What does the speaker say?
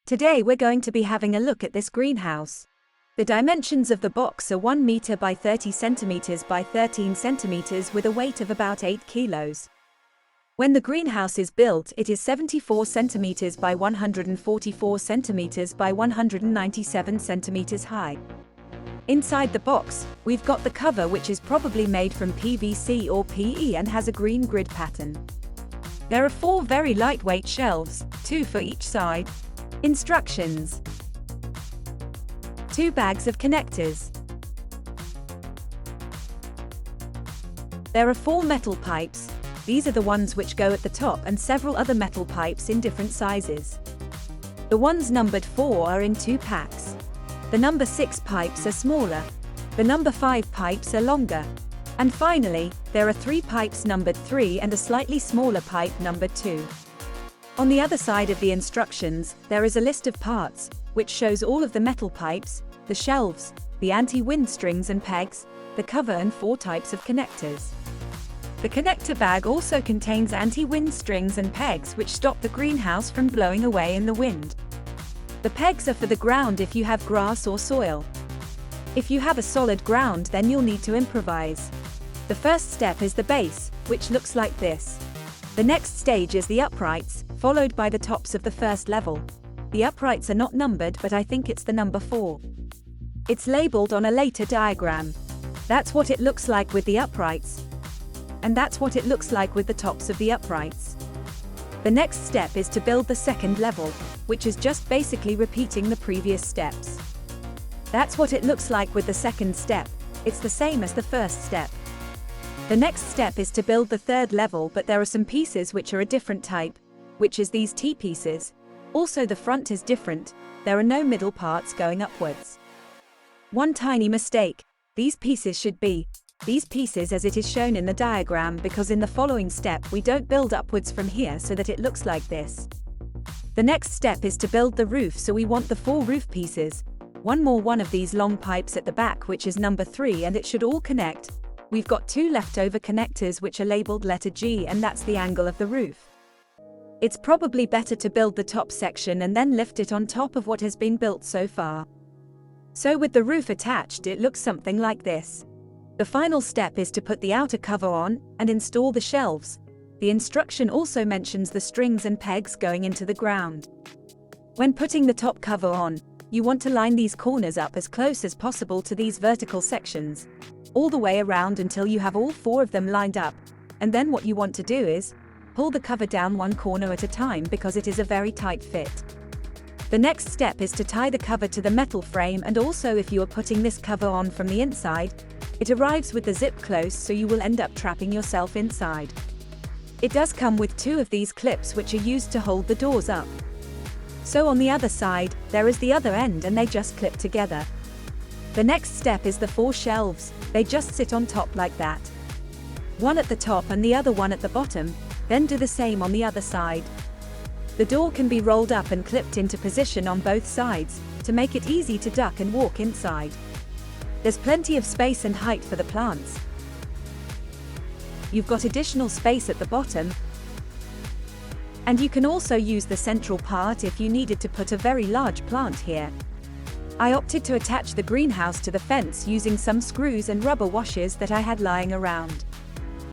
Today we're going to be having a look at this greenhouse. The dimensions of the box are 1 meter by 30 centimeters by 13 centimeters with a weight of about 8 kilos. When the greenhouse is built, it is 74 centimeters by 144 centimeters by 197 centimeters high. Inside the box, we've got the cover, which is probably made from PVC or PE and has a green grid pattern. There are 4 very lightweight shelves, 2 for each side. Instructions. 2 bags of connectors. There are 4 metal pipes. These are the ones which go at the top, and several other metal pipes in different sizes. The ones numbered 4 are in 2 packs. The number 6 pipes are smaller. The number 5 pipes are longer. And finally, there are 3 pipes numbered 3 and a slightly smaller pipe numbered 2. On the other side of the instructions, there is a list of parts, which shows all of the metal pipes, the shelves, the anti-wind strings and pegs, the cover and 4 types of connectors. The connector bag also contains anti-wind strings and pegs which stop the greenhouse from blowing away in the wind. The pegs are for the ground if you have grass or soil. If you have a solid ground, then you'll need to improvise. The first step is the base, which looks like this. The next stage is the uprights, followed by the tops of the first level. The uprights are not numbered, but I think it's the number 4. It's labeled on a later diagram. That's what it looks like with the uprights. And that's what it looks like with the tops of the uprights. The next step is to build the second level, which is just basically repeating the previous steps. That's what it looks like with the second step. It's the same as the first step. The next step is to build the third level, but there are some pieces which are a different type, which is these T-pieces. Also, the front is different. There are no middle parts going upwards. One tiny mistake. These pieces should be these pieces as it is shown in the diagram, because in the following step we don't build upwards from here so that it looks like this. The next step is to build the roof, so we want the 4 roof pieces. One of these long pipes at the back, which is number 3, and it should all connect. We've got 2 leftover connectors which are labeled letter G, and that's the angle of the roof. It's probably better to build the top section and then lift it on top of what has been built so far. So with the roof attached, it looks something like this. The final step is to put the outer cover on and install the shelves. The instruction also mentions the strings and pegs going into the ground. When putting the top cover on, you want to line these corners up as close as possible to these vertical sections, all the way around until you have all 4 of them lined up. And then what you want to do is pull the cover down 1 corner at a time, because it is a very tight fit. The next step is to tie the cover to the metal frame, and also if you are putting this cover on from the inside, it arrives with the zip close, so you will end up trapping yourself inside. It does come with 2 of these clips which are used to hold the doors up. So on the other side, there is the other end, and they just clip together. The next step is the 4 shelves. They just sit on top like that. One at the top and the other one at the bottom, then do the same on the other side. The door can be rolled up and clipped into position on both sides, to make it easy to duck and walk inside. There's plenty of space and height for the plants. You've got additional space at the bottom. And you can also use the central part if you needed to put a very large plant here. I opted to attach the greenhouse to the fence using some screws and rubber washers that I had lying around.